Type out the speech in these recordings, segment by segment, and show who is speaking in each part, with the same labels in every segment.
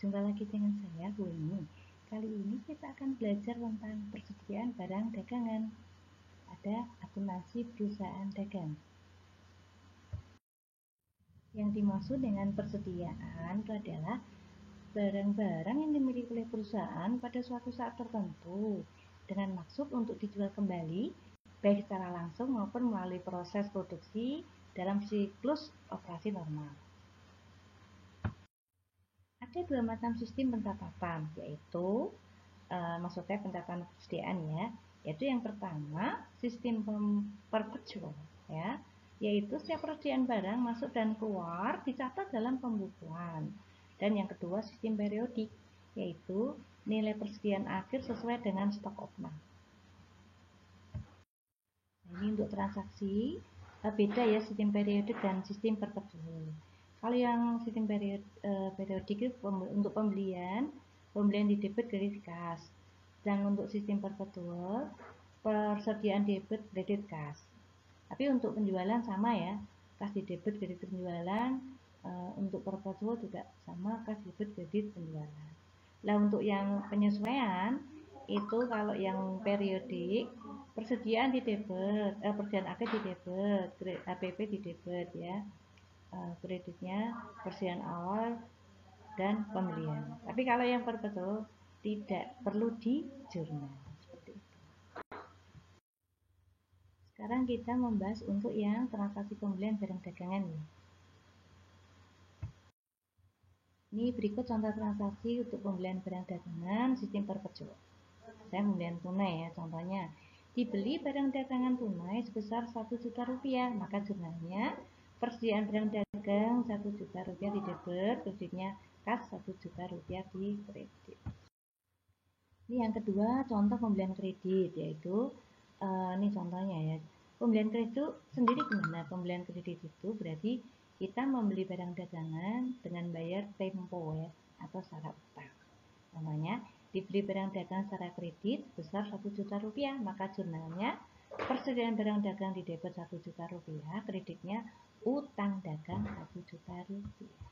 Speaker 1: Jumpa lagi dengan saya, Huni. Kali ini kita akan belajar tentang persediaan barang dagangan. Ada akuntansi perusahaan dagang. Yang dimaksud dengan persediaan itu adalah barang-barang yang dimiliki oleh perusahaan pada suatu saat tertentu dengan maksud untuk dijual kembali, baik secara langsung maupun melalui proses produksi dalam siklus operasi normal. Ada dua macam sistem pencatatan, yaitu maksudnya pencatatan persediaan ya, yaitu yang pertama sistem perpetual ya, yaitu setiap persediaan barang masuk dan keluar dicatat dalam pembukuan. Dan yang kedua sistem periodik, yaitu nilai persediaan akhir sesuai dengan stok opnam. Nah, ini untuk transaksi beda ya sistem periodik dan sistem perpetual. Kalau yang sistem periodik itu untuk pembelian di debit kredit kas, dan untuk sistem perpetual persediaan debit kredit kas. Tapi untuk penjualan sama ya, kas di debit kredit penjualan, untuk perpetual juga sama, kas debit kredit penjualan. Nah, untuk yang penyesuaian itu kalau yang periodik persediaan di debit, persediaan akhir di debit, APP di debit ya, kreditnya persediaan awal dan pembelian. Tapi kalau yang perpetual tidak perlu di jurnal. Seperti itu. Sekarang kita membahas untuk yang transaksi pembelian barang dagangan ya. Ini berikut contoh transaksi untuk pembelian barang dagangan sistem perpetual. Saya pembelian tunai ya, contohnya dibeli barang dagangan tunai sebesar 1 juta rupiah, maka jurnalnya persediaan barang dagang 1 juta rupiah di debit, kreditnya kas 1 juta rupiah di kredit. Ini yang kedua contoh pembelian kredit, yaitu ini contohnya ya, pembelian kredit sendiri gimana? Pembelian kredit itu berarti kita membeli barang dagangan dengan bayar tempo ya, atau secara utang. Namanya dibeli barang dagang secara kredit besar 1 juta rupiah, maka jurnalnya persediaan barang dagang di debit 1 juta rupiah, kreditnya utang dagang 1 juta rupiah.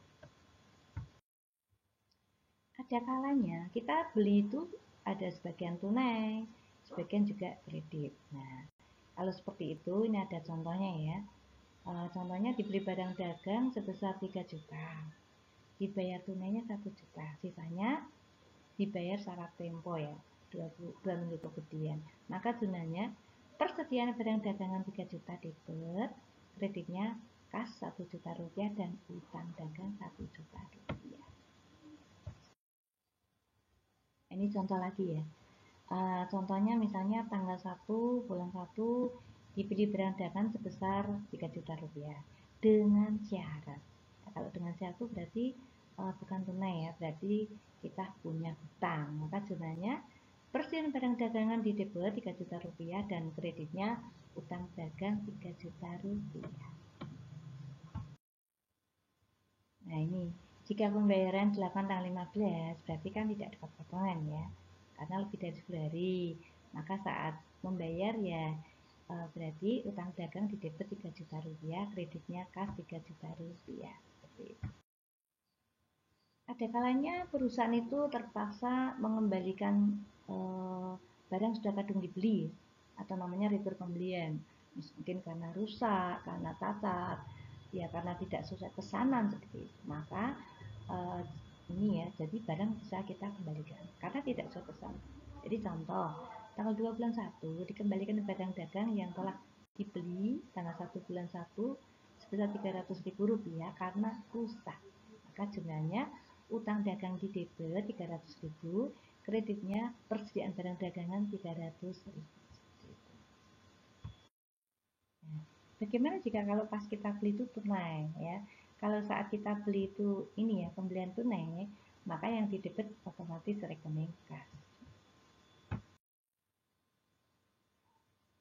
Speaker 1: Ada kalanya kita beli itu ada sebagian tunai, sebagian juga kredit. Nah, kalau seperti itu ini ada contohnya ya. Contohnya dibeli barang dagang sebesar 3 juta, dibayar tunainya 1 juta, sisanya dibayar secara tempo ya, 2 minggu kemudian. Maka jurnalnya persediaan barang dagangan 3 juta debit, kreditnya kas 1 juta rupiah dan utang dagang 1 juta rupiah. Ini contoh lagi ya. Contohnya misalnya tanggal 1 bulan 1 dibeli barang dagangan sebesar 3 juta rupiah dengan syarat. Nah, kalau dengan syarat itu berarti bukan tunai ya, berarti kita punya hutang. Maka jurnalnya persediaan barang dagangan di debit 3 juta rupiah dan kreditnya utang dagang 3 juta rupiah. Nah, ini jika pembayaran dilakukan tanggal 15 berarti kan tidak dapat potongan ya, karena lebih dari 10 hari. Maka saat membayar ya berarti utang dagang di debit 3 juta rupiah, kreditnya kas 3 juta rupiah. Seperti itu. Ada kalanya perusahaan itu terpaksa mengembalikan barang sudah kadung dibeli atau namanya retur pembelian, mungkin karena rusak, karena cacat, ya karena tidak sesuai pesanan seperti itu. Maka ini ya, jadi barang bisa kita kembalikan karena tidak sesuai pesanan. Jadi contoh, tanggal 2 bulan 1 dikembalikan barang dagang yang telah dibeli tanggal 1 bulan 1 sebesar 300.000 rupiah karena rusak. Maka jumlahnya utang dagang di debit 300.000, kreditnya persediaan barang dagangan 300.000. Nah, bagaimana jika kalau pas kita beli itu tunai ya? Kalau saat kita beli itu ini ya, pembelian tunai, maka yang di debit otomatis rekening kas.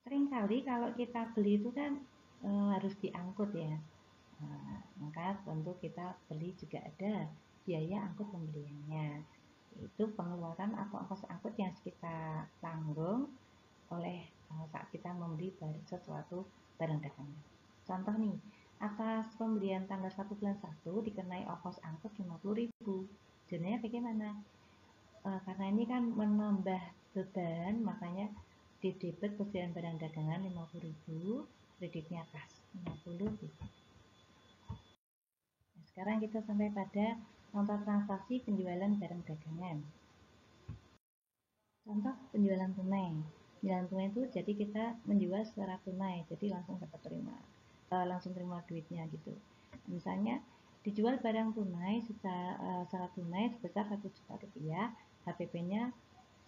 Speaker 1: Seringkali kalau kita beli itu kan harus diangkut ya. Nah, maka tentu kita beli juga ada biaya angkut pembeliannya. Itu pengeluaran atau ongkos angkut yang kita tanggung oleh saat kita membeli sesuatu barang dagangan. Contoh nih, atas pembelian tanggal 1 bulan 1 dikenai ongkos angkut 50.000. Jurnalnya bagaimana? Karena ini kan menambah beban, makanya di debit persediaan barang dagangan 50.000, kreditnya kas 50.000. Nah, sekarang kita sampai pada contoh transaksi penjualan barang dagangan. Contoh penjualan tunai. Penjualan tunai itu jadi kita menjual secara tunai, jadi langsung dapat langsung terima duitnya gitu. Misalnya dijual barang tunai secara tunai sebesar 1 juta rupiah, HPP-nya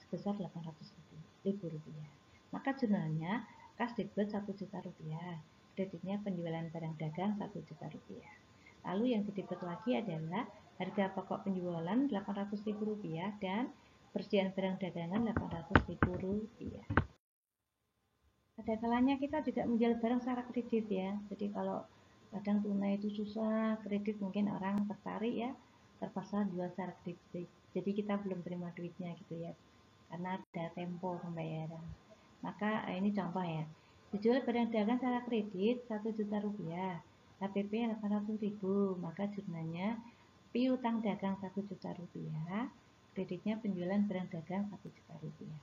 Speaker 1: sebesar 800.000 rupiah. Maka jurnalnya kas debit 1 juta rupiah, kreditnya penjualan barang dagang 1 juta rupiah. Lalu yang didebit lagi adalah harga pokok penjualan 800.000 rupiah dan persediaan barang dagangan 800.000 rupiah. Ada kalanya kita juga menjual barang secara kredit ya. Jadi kalau kadang tunai itu susah, kredit mungkin orang tertarik ya, terpaksa jual secara kredit. Jadi kita belum terima duitnya gitu ya, karena ada tempo pembayaran. Maka ini contoh ya, dijual barang dagang secara kredit 1 juta rupiah, HPP 800.000, maka jurnalnya piutang dagang 1 juta rupiah, kreditnya penjualan barang dagang 1 juta rupiah.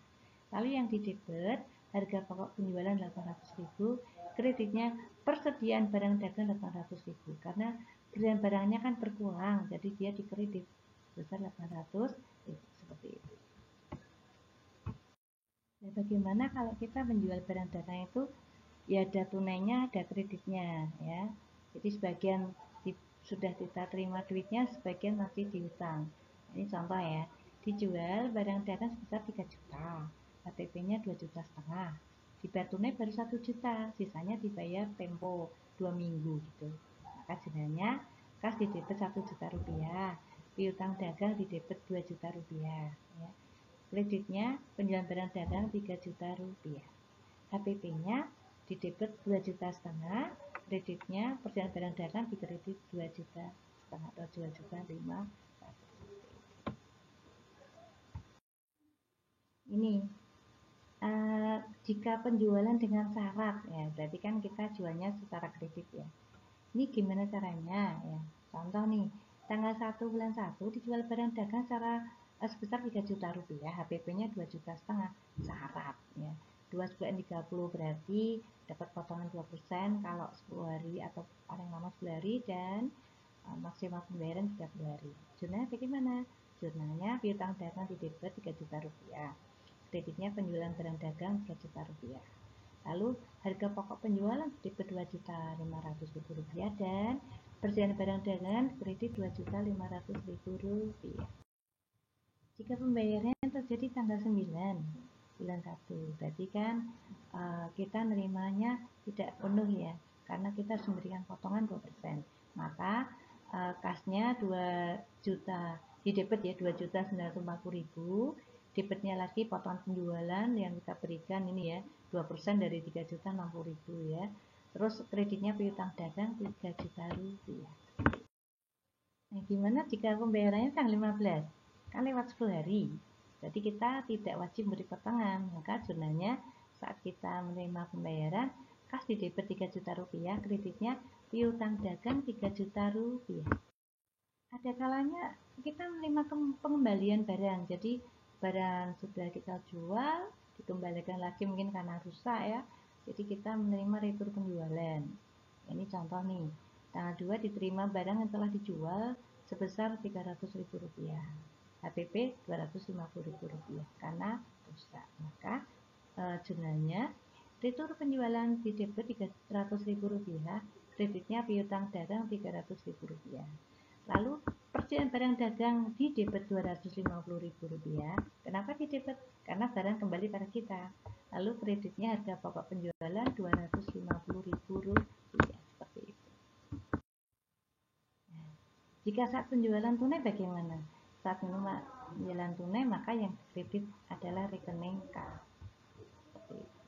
Speaker 1: Lalu yang didebit harga pokok penjualan 800.000, kreditnya persediaan barang dagang 800.000, karena persediaan barangnya kan berkurang, jadi dia dikredit sebesar 800.000 seperti itu. Nah, bagaimana kalau kita menjual barang dagang itu ya ada tunainya, ada kreditnya ya. Jadi sebagian sudah kita terima duitnya, sebagian masih diutang. Ini contoh ya, dijual barang dagang sebesar 3 juta, HPP-nya 2 juta setengah, dibayar tunai baru 1 juta, sisanya dibayar tempo 2 minggu gitu. Maka sebenarnya kas didebit 1 juta rupiah, piutang dagang didebit 2 juta rupiah ya. Kreditnya penjualan barang dagang 3 juta rupiah, HPP-nya didebit 2 juta setengah, kreditnya persediaan barang dagang dikredit 2 juta setengah atau 2 juta 5. Ini jika penjualan dengan syarat ya, berarti kan kita jualnya secara kredit ya. Ini gimana caranya ya? Contoh nih, tanggal 1 bulan 1 dijual barang dagang secara sebesar 3 juta rupiah, HPP-nya 2 juta setengah, syarat ya. 2 bulan 30 berarti dapat potongan 2% kalau 10 hari atau paling lama 10 hari, dan maksimal pembayaran 30 hari. Jurnalnya bagaimana? Jurnalnya piutang dagang didebit 3 juta rupiah, kreditnya penjualan barang dagang 3 juta rupiah. Lalu harga pokok penjualan didebit 2.500.000 rupiah dan persediaan barang dagangan kredit 2.500.000 rupiah. Jika pembayarannya terjadi tanggal 9 bulan 1, berarti kan kita nerimanya tidak penuh ya, karena kita harus memberikan potongan 2%. Maka kasnya 2 juta didebit ya, 2.950.000, debitnya lagi potongan penjualan yang kita berikan ini ya, 2% dari 3.060.000 ya. Terus kreditnya piutang dagang 3 juta rupiah. Nah, gimana jika pembayarannya tanggal 15? Kan lewat 10 hari. Jadi kita tidak wajib beri potongan. Maka jurnalnya saat kita menerima pembayaran, kas didebit 3 juta rupiah, kreditnya piutang dagang 3 juta rupiah. Ada kalanya kita menerima pengembalian barang. Jadi barang sudah kita jual, dikembalikan lagi mungkin karena rusak ya. Jadi kita menerima retur penjualan. Ini contoh nih, tanggal 2 diterima barang yang telah dijual sebesar 300.000 rupiah, HPP 250.000 rupiah karena rusak. Maka jurnalnya retur penjualan didebit 300.000 rupiah, kreditnya piutang dagang 300.000 rupiah. Lalu persediaan barang dagang didebit 250.000 rupiah. Kenapa didebit? Karena barang kembali pada kita. Lalu kreditnya harga pokok penjualan 250.000 rupiah. Seperti itu. Nah, jika saat penjualan tunai bagaimana? Saat penjualan tunai maka yang kredit adalah rekening kas. Seperti itu.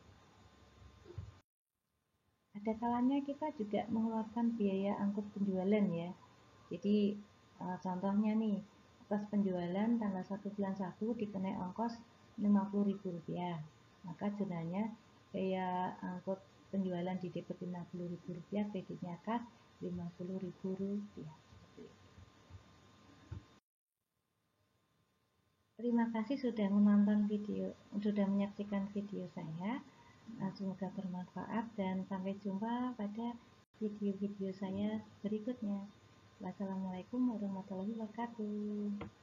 Speaker 1: Ada kalanya kita juga mengeluarkan biaya angkut penjualan ya. Jadi contohnya nih, atas penjualan tanggal 1 bulan 1 dikenai ongkos 50.000 rupiah. Maka jurnalnya biaya angkut penjualan didebit 50.000 rupiah, kreditnya kas 50.000 rupiah. Terima kasih sudah menonton video, sudah menyaksikan video saya. Semoga bermanfaat dan sampai jumpa pada video-video saya berikutnya. Wassalamualaikum warahmatullahi wabarakatuh.